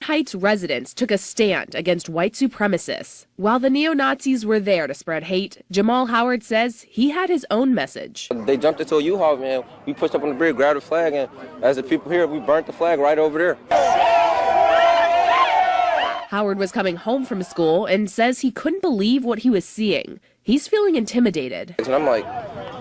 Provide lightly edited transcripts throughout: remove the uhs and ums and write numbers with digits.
Heights residents took a stand against white supremacists. While the neo-Nazis were there to spread hate, Jamal Howard says he had his own message. They jumped into a U-Haul, man. We pushed up on the bridge, grabbed the flag, and as the people here, we burnt the flag right over there. Howard was coming home from school and says he couldn't believe what he was seeing. He's feeling intimidated. And I'm like,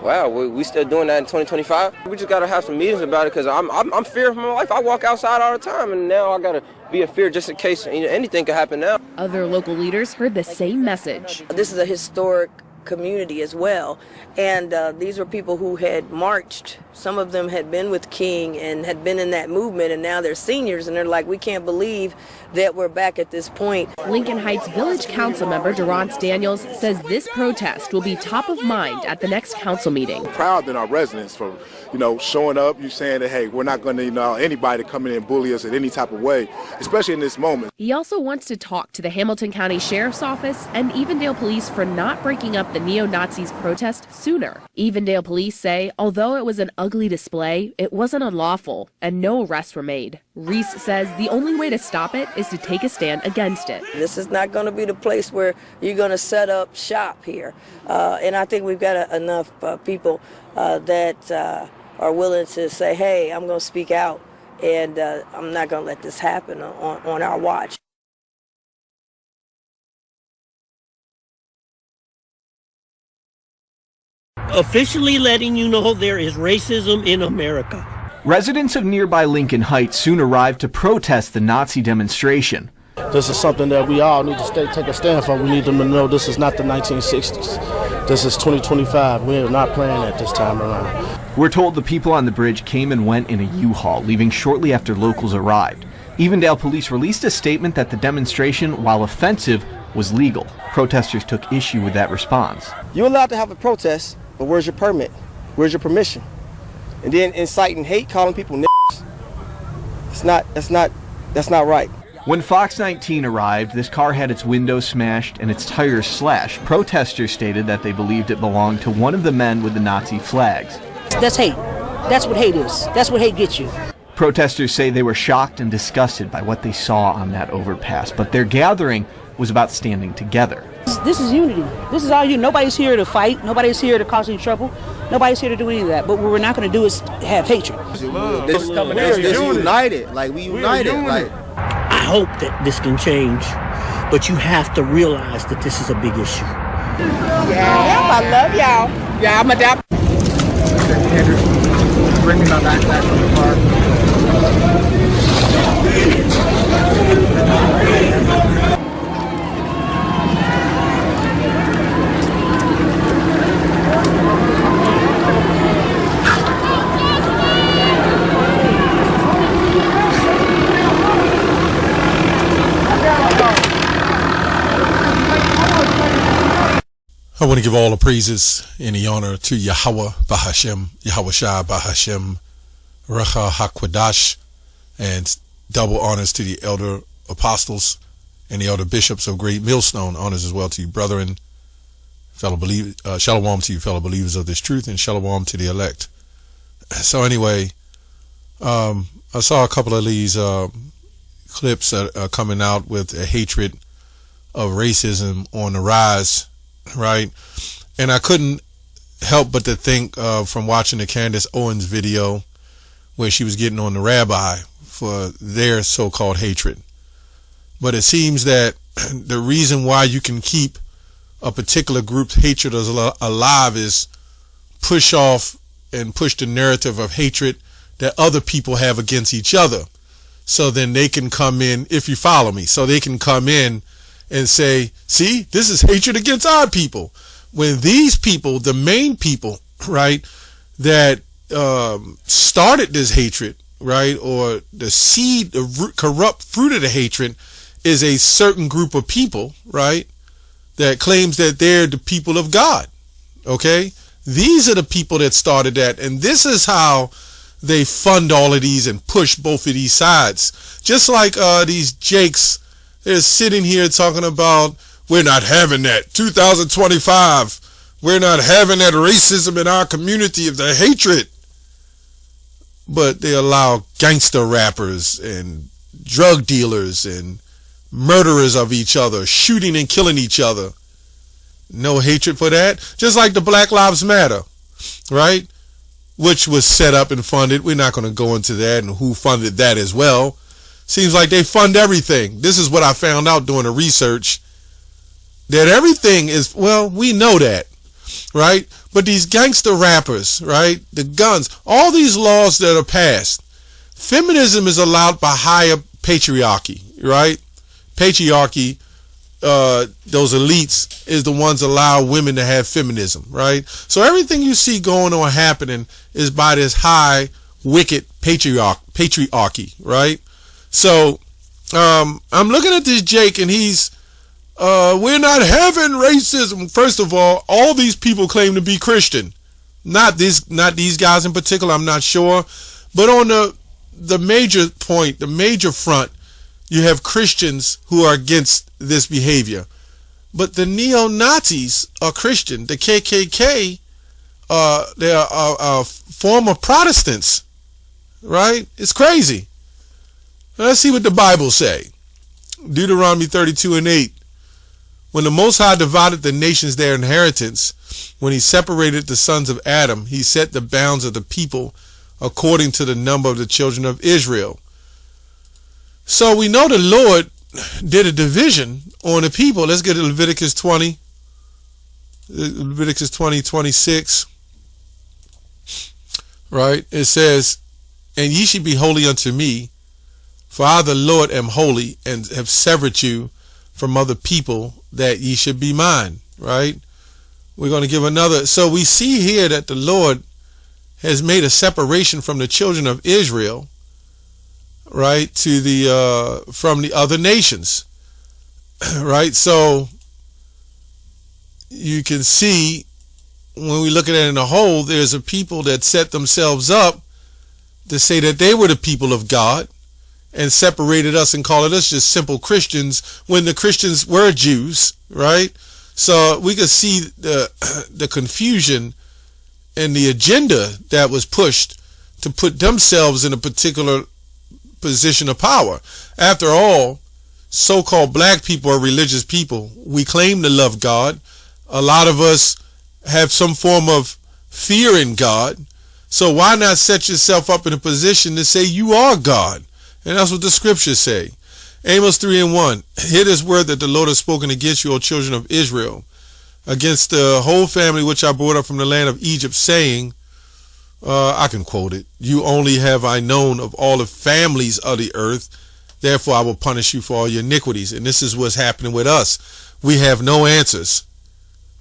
wow, we still doing that in 2025? We just got to have some meetings about it because I'm fearing for my life. I walk outside all the time, and now I got to be in fear just in case anything could happen now. Other local leaders heard the same message. This is a historic community as well, and these were people who had marched. Some of them had been with King and had been in that movement, and now they're seniors, and they're like, we can't believe that we're back at this point. Lincoln Heights Village Council member Durance Daniels says this protest will be top of mind at the next council meeting. Proud in our residents for, showing up, you saying that, hey, we're not going to allow anybody to come in and bully us in any type of way, especially in this moment. He also wants to talk to the Hamilton County Sheriff's Office and Evendale Police for not breaking up the neo-Nazis protest sooner. Evendale Police say although it was an ugly display, it wasn't unlawful and no arrests were made. Reese says the only way to stop it is to take a stand against it. This is not going to be the place where you're going to set up shop here. And I think we've got enough people that are willing to say, hey, I'm going to speak out, and I'm not going to let this happen on our watch. Officially letting you know there is racism in America. Residents of nearby Lincoln Heights soon arrived to protest the Nazi demonstration. This is something that we all need to take a stand for. We need them to know this is not the 1960s. This is 2025. We are not playing at this time around. We're told the people on the bridge came and went in a U-Haul, leaving shortly after locals arrived. Evendale police released a statement that the demonstration, while offensive, was legal. Protesters took issue with that response. You're allowed to have a protest, but where's your permit? Where's your permission? And then inciting hate, calling people niggas. That's not right. When Fox 19 arrived, this car had its windows smashed and its tires slashed. Protesters stated that they believed it belonged to one of the men with the Nazi flags. That's hate. That's what hate is. That's what hate gets you. Protesters say they were shocked and disgusted by what they saw on that overpass, but their gathering was about standing together. This is unity. This is all you. Nobody's here to fight. Nobody's here to cause any trouble. Nobody's here to do any of that. But what we're not going to do is have hatred. This united. We united. I hope that this can change, but you have to realize that this is a big issue. Yeah, I love y'all. Yeah, I'm adapting. Bring me my backpack from the car. I want to give all the praises and the honor to Yahweh Bahashem, Yahweh Shai Bahashem, Recha HaKwadash, and double honors to the elder apostles and the elder bishops of Great Millstone. Honors as well to you, brethren, fellow believers. Shalom to you, fellow believers of this truth, and shalom to the elect. So anyway, I saw a couple of these clips that are coming out with a hatred of racism on the rise. Right, and I couldn't help but to think from watching the Candace Owens video where she was getting on the rabbi for their so-called hatred. But it seems that the reason why you can keep a particular group's hatred alive is push off and push the narrative of hatred that other people have against each other. So then they can come in, if you follow me, so they can come in and say, see, this is hatred against our people. When these people, the main people, right, that started this hatred, right, or the seed, the corrupt fruit of the hatred is a certain group of people, right, that claims that they're the people of God, okay? These are the people that started that, and this is how they fund all of these and push both of these sides. Just like these jakes, they're sitting here talking about, we're not having that. 2025, we're not having that racism in our community of the hatred. But they allow gangster rappers and drug dealers and murderers of each other, shooting and killing each other. No hatred for that. Just like the Black Lives Matter, right? Which was set up and funded. We're not going to go into that and who funded that as well. Seems like they fund everything. This is what I found out doing the research. That everything is, well, we know that, right? But these gangster rappers, right? The guns, all these laws that are passed, feminism is allowed by higher patriarchy, right? Patriarchy, those elites is the ones allow women to have feminism, right? So everything you see going on happening is by this high, wicked patriarchy, right? So I'm looking at this Jake, and he's we're not having racism. First of all these people claim to be Christian. Not these guys in particular, I'm not sure. But on the major point, the major front, you have Christians who are against this behavior. But the neo-Nazis are Christian. The KKK, they are former Protestants, right? It's crazy. Let's see what the Bible say. Deuteronomy 32:8. When the Most High divided the nations their inheritance, when he separated the sons of Adam, he set the bounds of the people according to the number of the children of Israel. So we know the Lord did a division on the people. Let's get to Leviticus 20. Leviticus 20:26. Right? It says, and ye shall be holy unto me, for I the Lord am holy, and have severed you from other people, that ye should be mine. Right? We're going to give another. So we see here that the Lord has made a separation from the children of Israel, right, to the from the other nations, right? So you can see when we look at it in the whole, there's a people that set themselves up to say that they were the people of God and separated us and called us just simple Christians when the Christians were Jews, right? So we could see the confusion and the agenda that was pushed to put themselves in a particular position of power. After all, so-called black people are religious people. We claim to love God. A lot of us have some form of fear in God. So why not set yourself up in a position to say you are God? And that's what the scriptures say. Amos 3:1. Hear this word that the Lord has spoken against you, O children of Israel, against the whole family which I brought up from the land of Egypt, saying, I can quote it, you only have I known of all the families of the earth, therefore I will punish you for all your iniquities. And this is what's happening with us. We have no answers,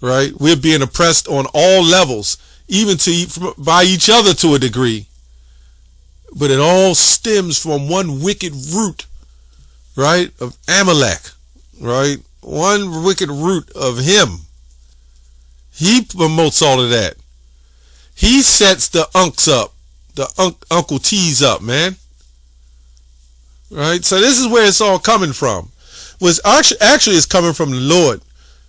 right? We're being oppressed on all levels, even by each other to a degree. But it all stems from one wicked root, right, of Amalek, right? One wicked root of him. He promotes all of that. He sets the unks up, the Uncle T's up, man. Right? So this is where it's all coming from. Was actually it's coming from the Lord.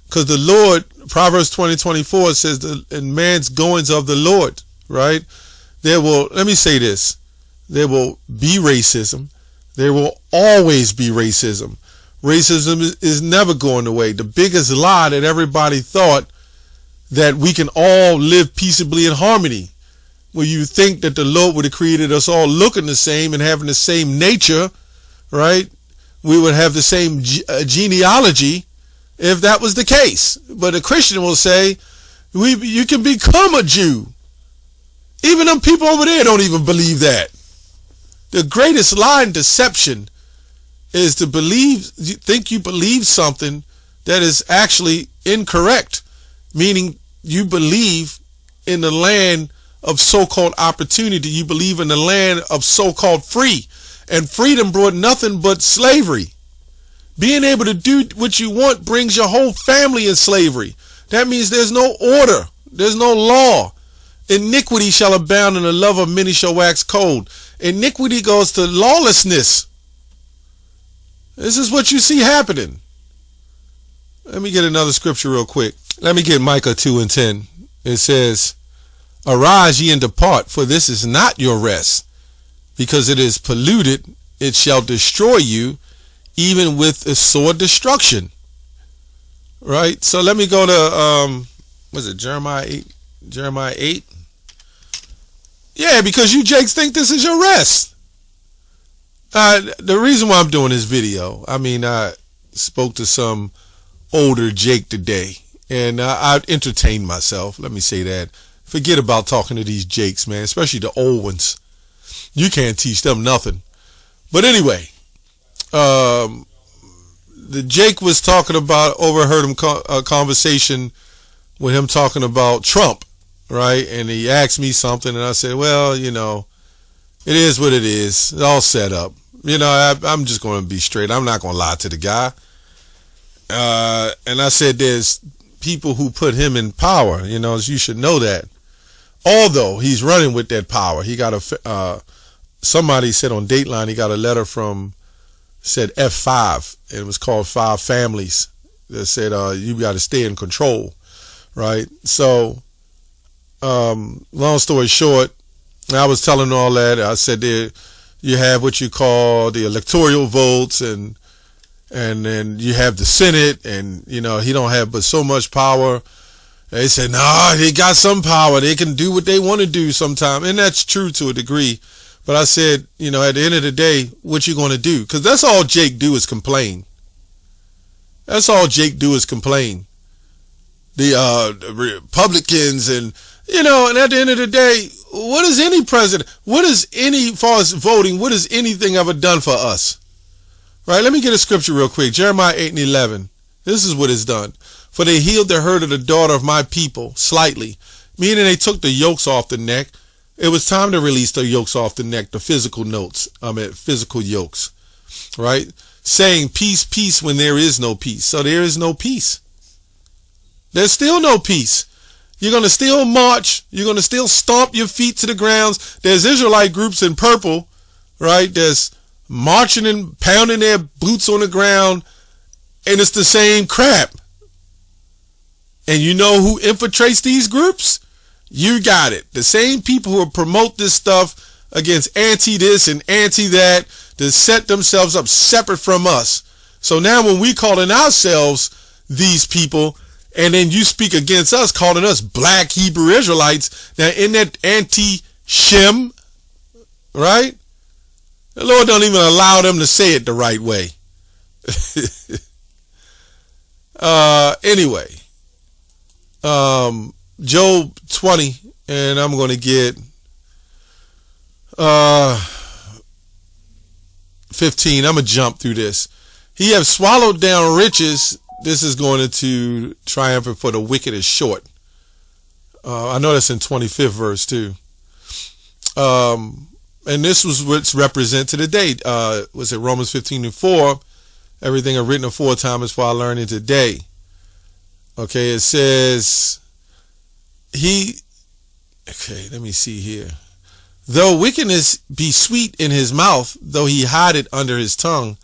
Because the Lord, Proverbs 20:24 says, in man's goings of the Lord, right? Let me say this. There will be racism. There will always be racism. Racism is never going away. The biggest lie that everybody thought that we can all live peaceably in harmony. Where you think that the Lord would have created us all looking the same and having the same nature, right? We would have the same genealogy if that was the case. But a Christian will say, you can become a Jew. Even them people over there don't even believe that. The greatest lie and deception is to think you believe something that is actually incorrect. Meaning you believe in the land of so-called opportunity. You believe in the land of so-called free. And freedom brought nothing but slavery. Being able to do what you want brings your whole family in slavery. That means there's no order. There's no law. Iniquity shall abound and the love of many shall wax cold. Iniquity goes to lawlessness. This is what you see happening. Let me get another scripture real quick. Let me get Micah 2:10. It says, arise ye and depart, for this is not your rest, because it is polluted it shall destroy you, even with a sword destruction. Right? So let me go to, was it Jeremiah 8? Jeremiah 8? Yeah, because you Jakes think this is your rest. The reason why I'm doing this video, I mean, I spoke to some older Jake today, and I entertained myself. Let me say that. Forget about talking to these Jakes, man, especially the old ones. You can't teach them nothing. But anyway, the Jake was talking about, overheard him a conversation with him talking about Trump, right? And he asked me something, and I said, well, you know, it is what it is. It's all set up. You know, I'm just going to be straight. I'm not going to lie to the guy. And I said, there's people who put him in power. You know, you should know that. Although he's running with that power, he got somebody said on Dateline, he got a letter from, said F5, and it was called 5 Families, that said, you got to stay in control, right? So, long story short, I was telling all that. I said there, you have what you call the electoral votes, and then you have the Senate, and, you know, he don't have but so much power. They said, no, they got some power. They can do what they want to do sometime. And that's true to a degree. But I said, you know, at the end of the day, what you going to do? Because that's all Jake do is complain. That's all Jake do is complain. The Republicans and, you know, and at the end of the day, what is any president, what is any, as far as voting, what has anything ever done for us? Right? Let me get a scripture real quick. Jeremiah 8:11. This is what it's done. For they healed the hurt of the daughter of my people slightly, meaning they took the yokes off the neck. It was time to release the yokes off the neck, the physical physical yokes, right? Saying peace, peace when there is no peace. So there is no peace. There's still no peace. You're going to still march. You're going to still stomp your feet to the grounds. There's Israelite groups in purple, right? There's marching and pounding their boots on the ground, and it's the same crap. And you know who infiltrates these groups? You got it. The same people who promote this stuff against anti this and anti that to set themselves up separate from us. So now when we calling ourselves these people, and then you speak against us, calling us black Hebrew Israelites, now in that anti-Shem, right? The Lord don't even allow them to say it the right way. Anyway, Job 20, and I'm going to get 15. I'm going to jump through this. He have swallowed down riches. This is going into triumphant for the wicked is short. I know that's in 25th verse too. And this was what's represented today. Was it Romans 15:4? Everything are written aforetime is for our learning today. Okay, it says let me see here. Though wickedness be sweet in his mouth, though he hide it under his tongue,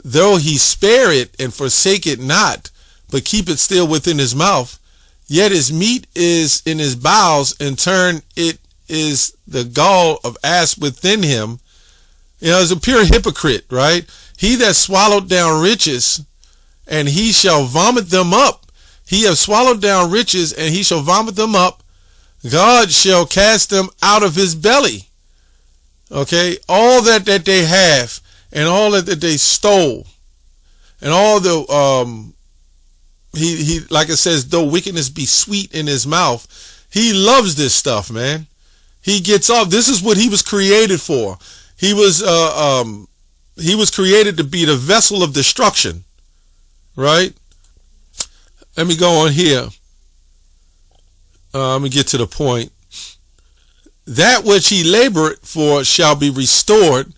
though he spare it and forsake it not, but keep it still within his mouth, yet his meat is in his bowels, and turn it is the gall of ass within him. You know, it's a pure hypocrite, right? He that swallowed down riches, and he shall vomit them up. He hath swallowed down riches, and he shall vomit them up. God shall cast them out of his belly. Okay, all that they have, and all that they stole, and all the he like it says, though wickedness be sweet in his mouth, he loves this stuff, man. He gets off. This is what he was created for. He was created to be the vessel of destruction, right? Let me go on here. Let me get to the point. That which he labored for shall be restored,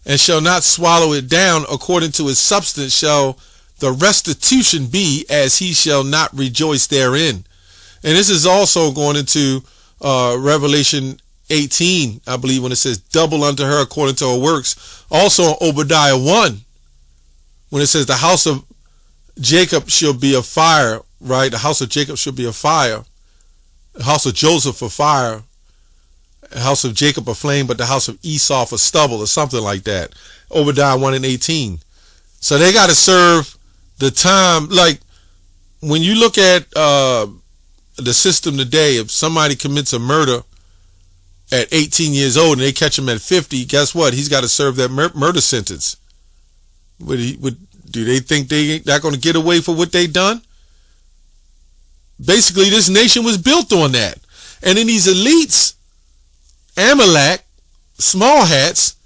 and shall not swallow it down. According to his substance shall the restitution be, as he shall not rejoice therein. And this is also going into Revelation 18, I believe, when it says double unto her according to her works. Also Obadiah 1, when it says the house of Jacob shall be a fire, right? The house of Jacob shall be a fire. The house of Joseph a fire. house of Jacob a flame, but the house of Esau for stubble, or something like that. Obadiah 1:18. So they got to serve the time. Like when you look at the system today, if somebody commits a murder at 18 years old and they catch him at 50, guess what? He's got to serve that murder sentence. Do they think they're not going to get away for what they done? Basically, this nation was built on that. And then these elites, Amalek, small hats,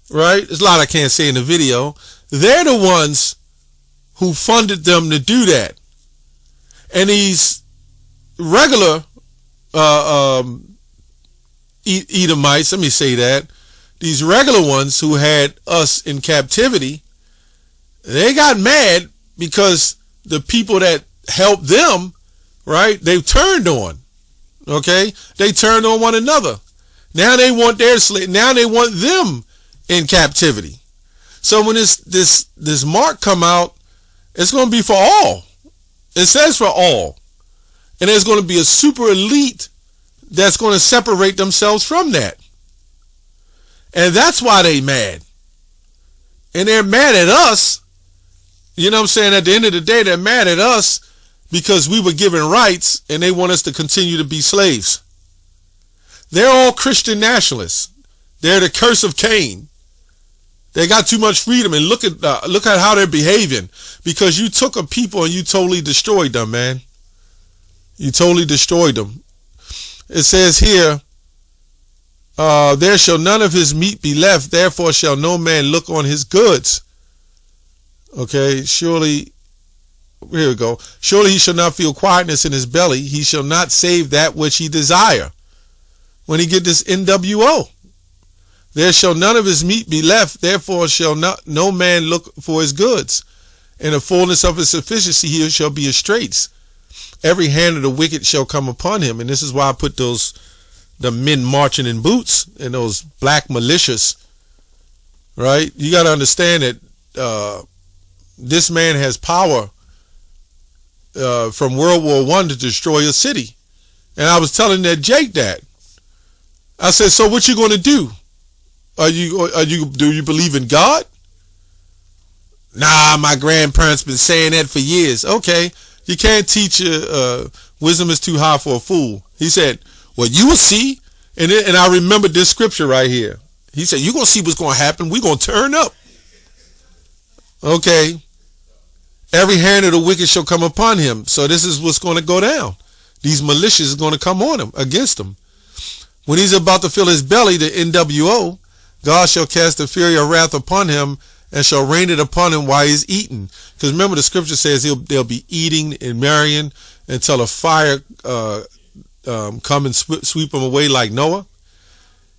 right? There's a lot I can't say in the video. They're the ones who funded them to do that. And these regular Edomites, let me say that, these regular ones who had us in captivity, they got mad because the people that helped them, right, they turned on. Okay? They turned on one another. Now they want their slave. Now they want them in captivity. So when this mark come out, it's going to be for all. It says for all. And there's going to be a super elite that's going to separate themselves from that. And that's why they mad. And they're mad at us. You know what I'm saying? At the end of the day, they're mad at us because we were given rights and they want us to continue to be slaves. They're all Christian nationalists. They're the curse of Cain. They got too much freedom, and look at how they're behaving, because you took a people and you totally destroyed them, man. You totally destroyed them. It says here, there shall none of his meat be left, therefore shall no man look on his goods. Okay, surely, here we go. Surely he shall not feel quietness in his belly. He shall not save that which he desire. When he get this NWO. There shall none of his meat be left, therefore shall no man look for his goods. In the fullness of his sufficiency he shall be his straits. Every hand of the wicked shall come upon him. And this is why I put the men marching in boots and those black militias. Right? You got to understand that this man has power from World War I to destroy a city. And I was telling that Jake that. I said, so what you going to do? Do you believe in God? Nah, my grandparents been saying that for years. Okay, you can't teach wisdom is too high for a fool. He said, well, you will see. And I remember this scripture right here. He said, you're going to see what's going to happen. We're going to turn up. Okay. Every hand of the wicked shall come upon him. So this is what's going to go down. These militias are going to come on him, against him. When he's about to fill his belly, the NWO, God shall cast the fury of wrath upon him and shall rain it upon him while he's eating. Because remember, the scripture says they'll be eating and marrying until a fire come and sweep him away like Noah.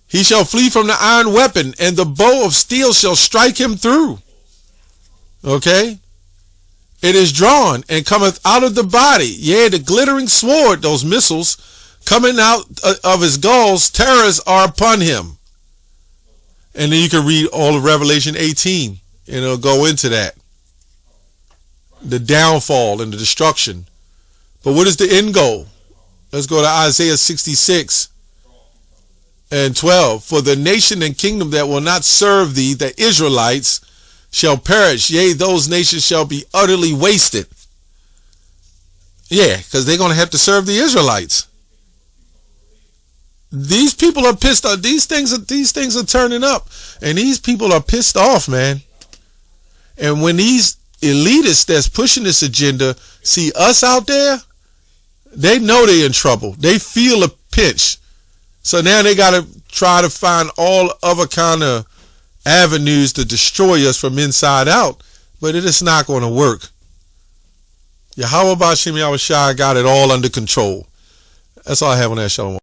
He shall flee from the iron weapon, and the bow of steel shall strike him through. Okay? It is drawn and cometh out of the body. Yea, the glittering sword, those missiles, coming out of his galls, terrors are upon him. And then you can read all of Revelation 18, and it'll go into that. The downfall and the destruction. But what is the end goal? Let's go to Isaiah 66 and 12. For the nation and kingdom that will not serve thee, the Israelites, shall perish. Yea, those nations shall be utterly wasted. Yeah, because they're going to have to serve the Israelites. These people are pissed off. These things are turning up, and these people are pissed off, man. And when these elitists that's pushing this agenda see us out there, they know they're in trouble. They feel a pinch. So now they got to try to find all other kind of avenues to destroy us from inside out, but it is not going to work. Yahweh Ba'Shem Yahushua got it all under control. That's all I have on that. Shalom.